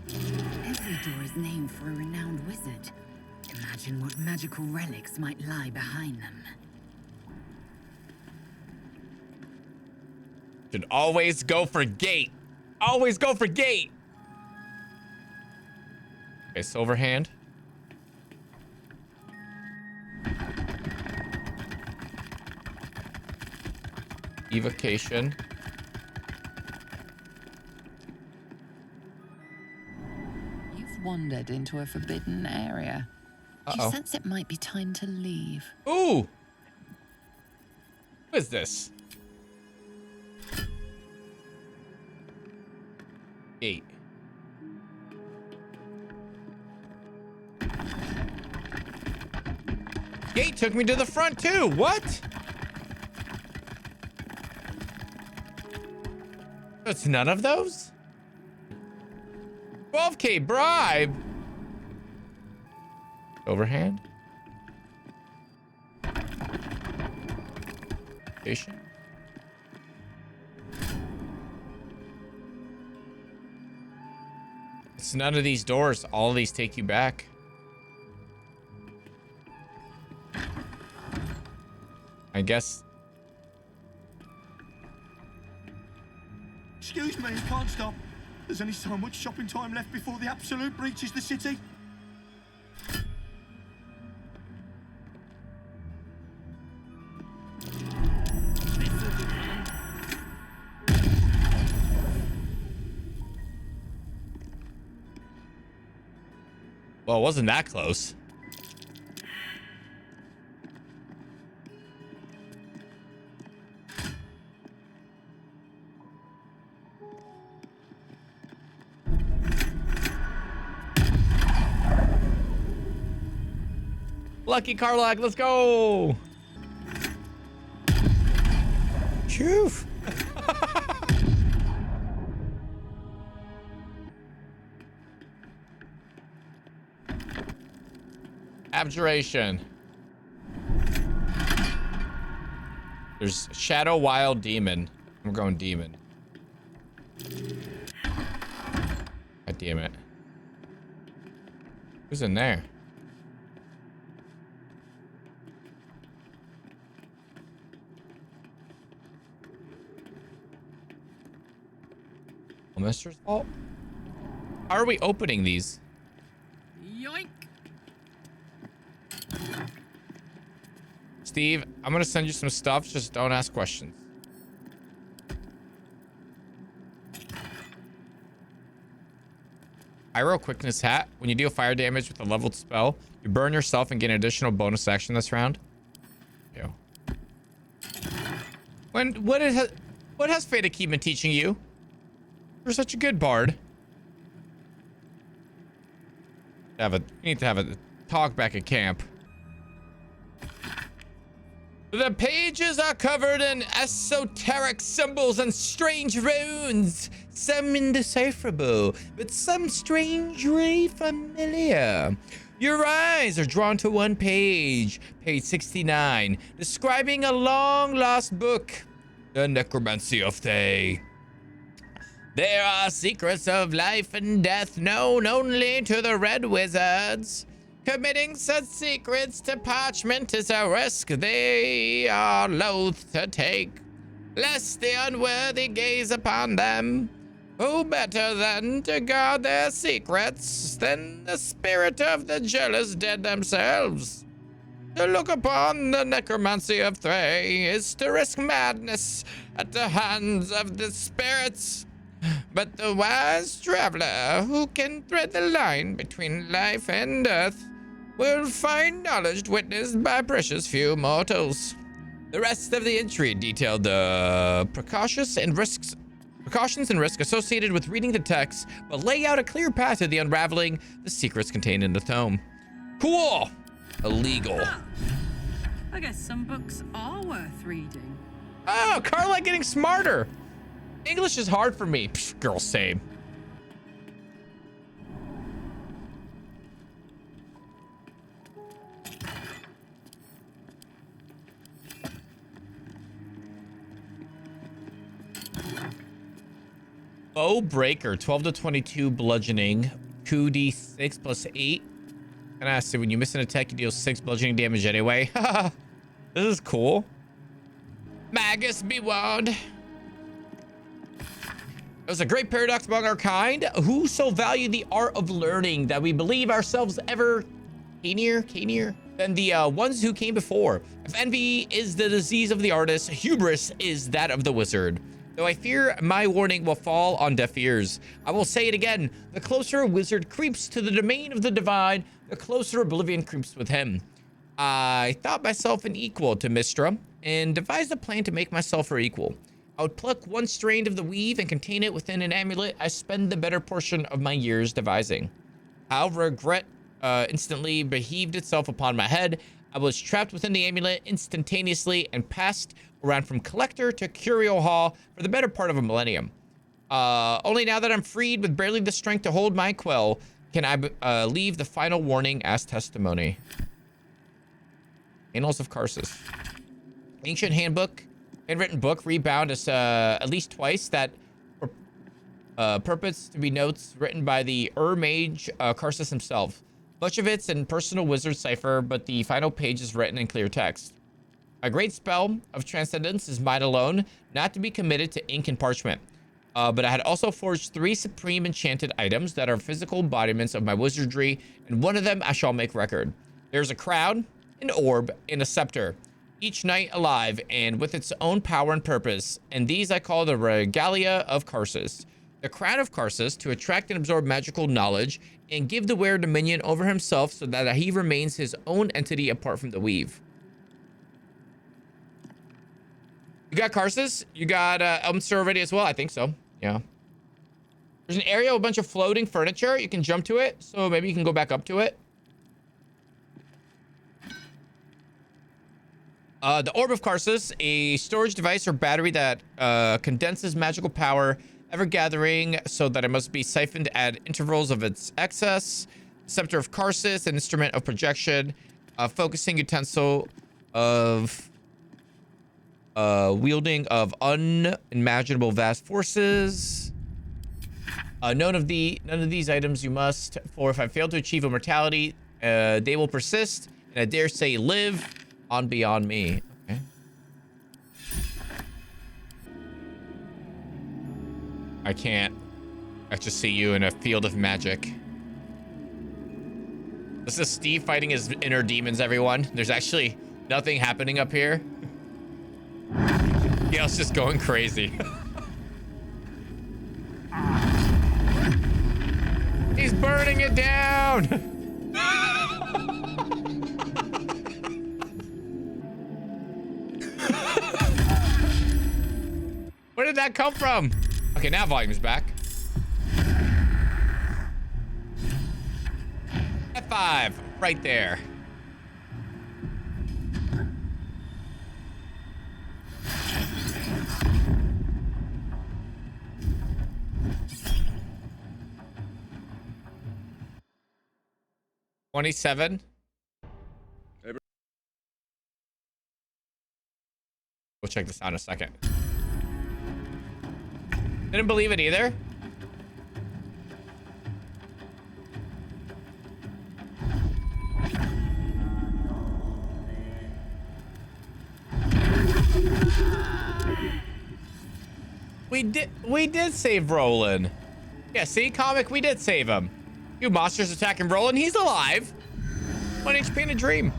Every door is named for a renowned wizard. Imagine what magical relics might lie behind them. Should always go for gate. Always go for gate. Okay, silver hand. Evocation. You've wandered into a forbidden area. Do you sense it might be time to leave? Ooh. What is this? Gate. Gate took me to the front too. What? It's none of those? 12K bribe. Overhand. Station. It's none of these doors. All of these take you back. I guess. Excuse me, can't stop. There's only so much shopping time left before the absolute breaches the city. Well, it wasn't that close. Lucky Karlak, let's go. Phew. Abjuration. There's Shadow Wild Demon. I'm going Demon. God damn it. Who's in there? Elmister's Vault? How are we opening these? Yoink! Steve, I'm gonna send you some stuff. Just don't ask questions. Pyro Quickness Hat. When you deal fire damage with a leveled spell, you burn yourself and get an additional bonus action this round. Yo. What has Fatakeem been teaching you? You're such a good bard. We need to have a talk back at camp. The pages are covered in esoteric symbols and strange runes. Some indecipherable, but some strangely familiar. Your eyes are drawn to one page, page 69, describing a long-lost book, The Necromancy of Thay. There are secrets of life and death known only to the Red Wizards. Committing such secrets to parchment is a risk they are loath to take, lest the unworthy gaze upon them. Who better than to guard their secrets than the spirit of the jealous dead themselves? To look upon the necromancy of Thay is to risk madness at the hands of the spirits. But the wise traveler who can thread the line between life and death will find knowledge witnessed by precious few mortals. The rest of the entry detailed the precautions and risks associated with reading the text, but lay out a clear path to the unraveling the secrets contained in the tome. Cool. Illegal. I guess some books are worth reading. Oh, Carla getting smarter. English is hard for me. Psh, girl, same. Bow Breaker, 12 to 22 bludgeoning, 2d6 plus 8. And I say when you miss an attack, you deal 6 bludgeoning damage anyway. This is cool. Magus be warned. It was a great paradox among our kind, who so value the art of learning that we believe ourselves ever keener than the ones who came before. If envy is the disease of the artist, hubris is that of the wizard. Though I fear my warning will fall on deaf ears, I will say it again. The closer a wizard creeps to the domain of the divine, the closer oblivion creeps with him. I thought myself an equal to Mistra and devised a plan to make myself her equal. I would pluck one strand of the weave and contain it within an amulet I spend the better portion of my years devising. However, regret instantly beheaved itself upon my head. I was trapped within the amulet instantaneously and passed around from collector to curio hall for the better part of a millennium. Only now that I'm freed with barely the strength to hold my quell can I leave the final warning as testimony. Annals of Karsus. Ancient handbook. Handwritten book, rebound is at least twice that purpose to be notes written by the mage Karsus himself. Much of it's in personal wizard cipher, but the final page is written in clear text. A great spell of transcendence is mine alone, not to be committed to ink and parchment. But I had also forged 3 supreme enchanted items that are physical embodiments of my wizardry, and one of them I shall make record. There's a crown, an orb, and a scepter. Each knight alive and with its own power and purpose, and these I call the regalia of Karsus. The crown of Karsus to attract and absorb magical knowledge and give the wearer dominion over himself so that he remains his own entity apart from the weave. You got Karsus? You got Elmister already as well? I think so. Yeah. There's an area with a bunch of floating furniture. You can jump to it, so maybe you can go back up to it. The Orb of Karsus, a storage device or battery that condenses magical power, ever gathering so that it must be siphoned at intervals of its excess. Scepter of Karsus, an instrument of projection, focusing utensil of wielding of unimaginable vast forces. None of these items you must, for if I fail to achieve immortality, they will persist, and I dare say live on beyond me. Okay. I can't. I just see you in a field of magic. This is Steve fighting his inner demons, everyone. There's actually nothing happening up here. Gail's just going crazy. He's burning it down. Where did that come from? Okay, now volume's back. F5, right there. $27. We'll check this out in a second. Didn't believe it either. We did save Roland. Yeah, see, comic, we did save him. You monsters attacking Roland, he's alive. 1 HP in a dream.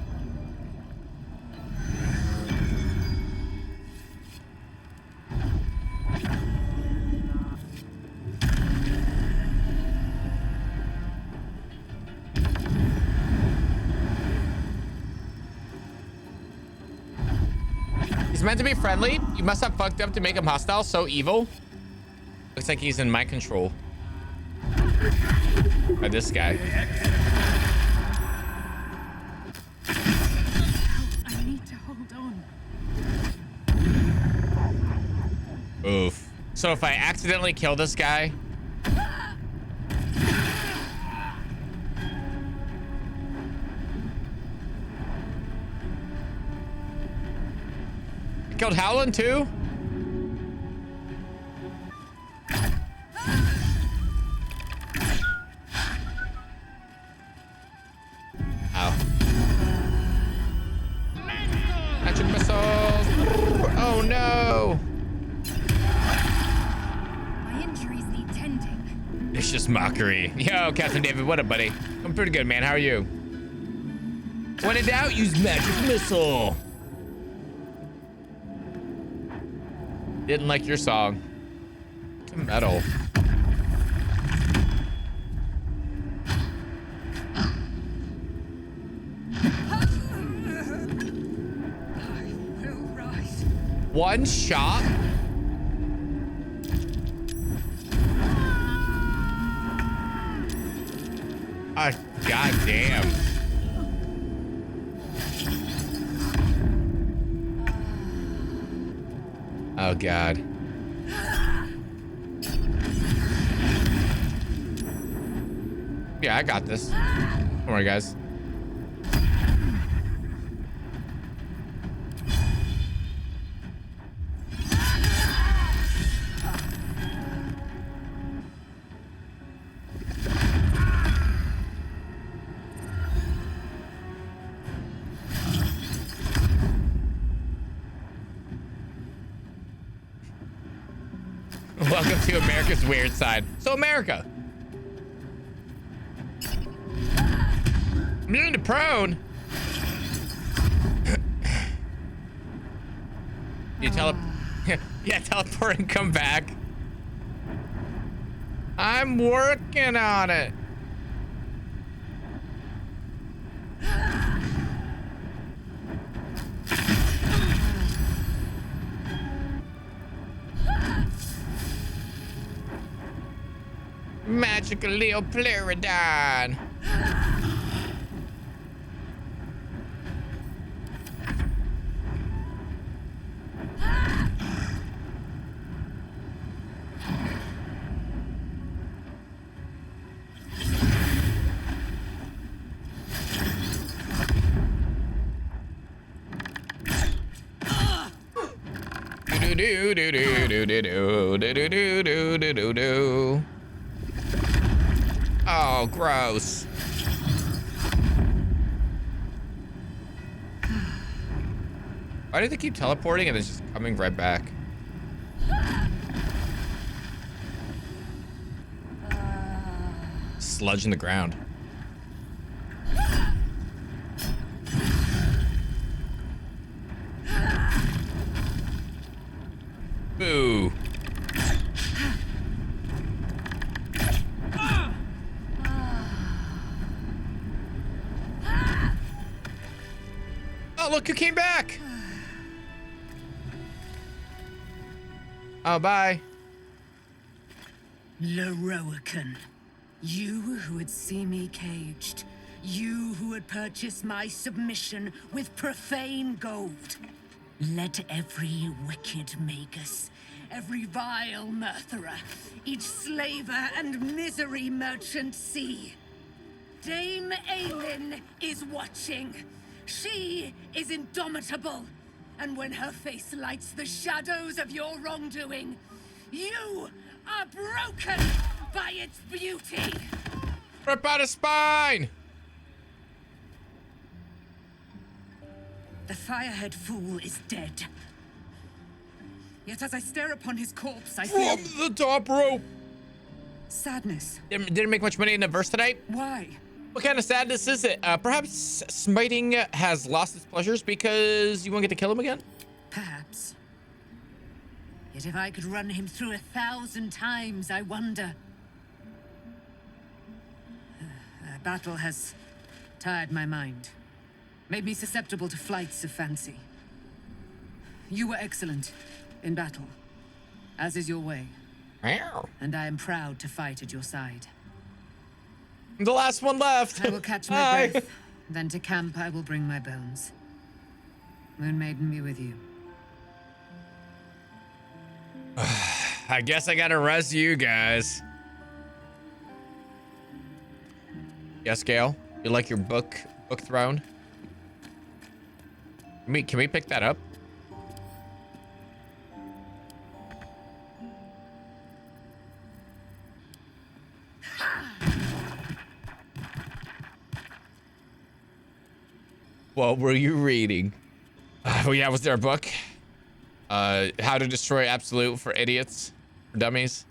He's meant to be friendly. You must have fucked up to make him hostile, so evil. Looks like he's in my control. By this guy. I need to hold on. Oof. So if I accidentally kill this guy... I killed Howland too? Ow. Magic missiles! Oh no! My injuries need tending. It's just mockery. Yo, Captain David, what up, buddy? I'm pretty good, man. How are you? When in doubt, use magic missile. Didn't like your song. To metal. One shot? Ah, goddamn. Oh, God. Yeah, I got this. Don't worry, guys. Welcome to America's weird side. So America. Immune to prone. You yeah, teleport and come back. I'm working on it. Magical Leo Pleurodon. Do do do do do do do do do do do do do. Oh, gross. Why do they keep teleporting and then just coming right back? Sludge in the ground. Boo. look who came back. Oh, bye. Lorokan, you who would see me caged, you who would purchase my submission with profane gold. Let every wicked magus, every vile murtherer, each slaver and misery merchant see. Dame Aelin is watching. She is indomitable. And when her face lights the shadows of your wrongdoing, you are broken by its beauty. Rip out his spine. The Firehead Fool is dead. Yet as I stare upon his corpse, I feel... From the top rope. sadness. Didn't make much money in the verse tonight. Why? What kind of sadness is it? Perhaps smiting has lost its pleasures because you won't get to kill him again? Perhaps. Yet if I could run him through 1,000 times, I wonder. Battle has tired my mind. Made me susceptible to flights of fancy. You were excellent in battle, as is your way. And I am proud to fight at your side. The last one left. I will catch my breath. Then to camp I will bring my bones. Moon Maiden be with you. I guess I gotta res you guys. Yes, Gale? You like your book throne? Can we pick that up? What were you reading? Oh yeah, was there a book? How to Destroy Absolute for Idiots, for Dummies.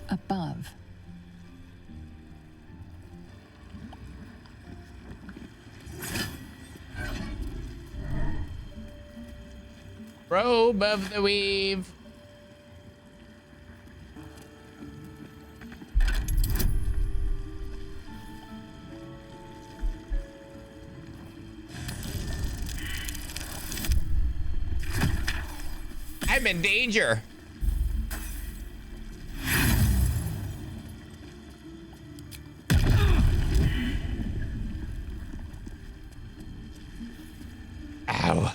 Above. Robe of the Weave. I'm in danger. Ow.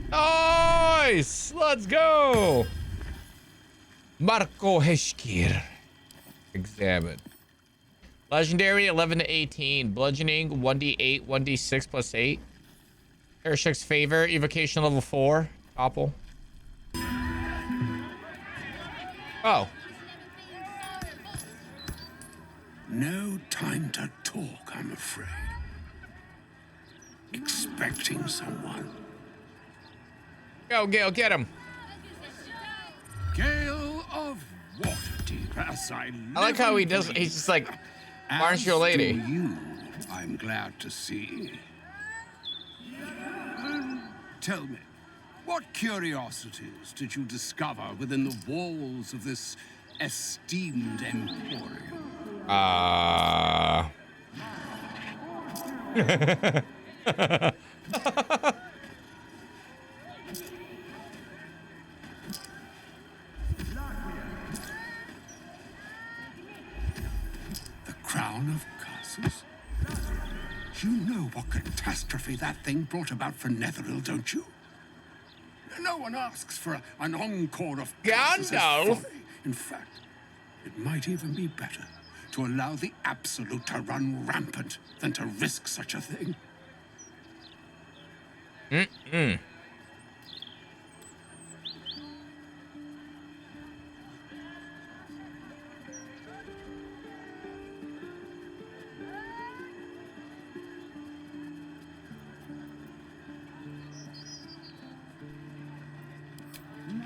Nice! Let's go! Marco Heshkir. Examine. Legendary 11 to 18. Bludgeoning 1d8, 1d6 plus 8. Airship's Favor. Evocation level 4. Topple. Oh. No time to talk, I'm afraid. Expecting someone. Go, Gale, get him. Gale of Waterdeep, as I like how he does. He's just like, aren't you a lady? You, I'm glad to see. Tell me, what curiosities did you discover within the walls of this esteemed emporium? The Crown of Curses? You know what catastrophe that thing brought about for Netheril, don't you? No one asks for an encore of curses as folly. In fact, it might even be better to allow the Absolute to run rampant than to risk such a thing.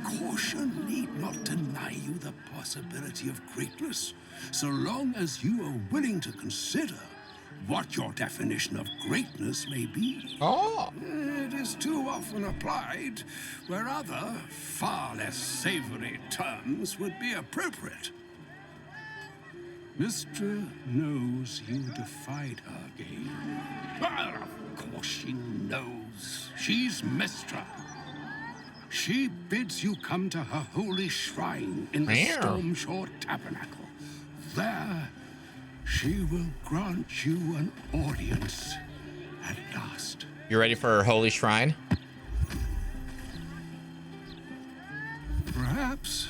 Caution need not deny you the possibility of greatness, so long as you are willing to consider what your definition of greatness may be. Oh. It is too often applied where other, far less savory terms would be appropriate. Mistra knows you defied her game. Well, of course she knows. She's Mistra. She bids you come to her holy shrine in the Stormshore Tabernacle. There, she will grant you an audience at last. You ready for her holy shrine? Perhaps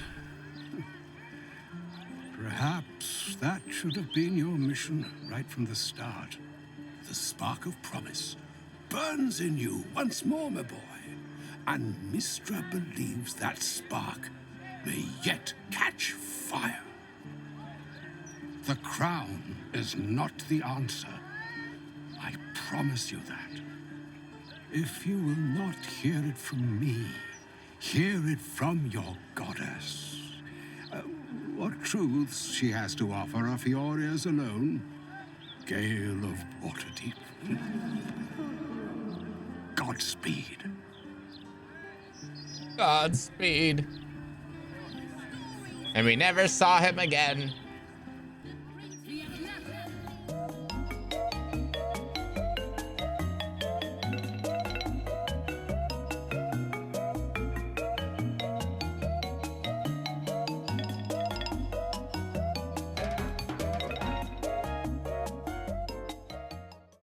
that should have been your mission right from the start. The spark of promise burns in you once more, my boy. And Mistra believes that spark may yet catch fire. The crown is not the answer. I promise you that. If you will not hear it from me, hear it from your goddess. What truths she has to offer are for your ears alone. Gale of Waterdeep. Godspeed. Godspeed. And we never saw him again.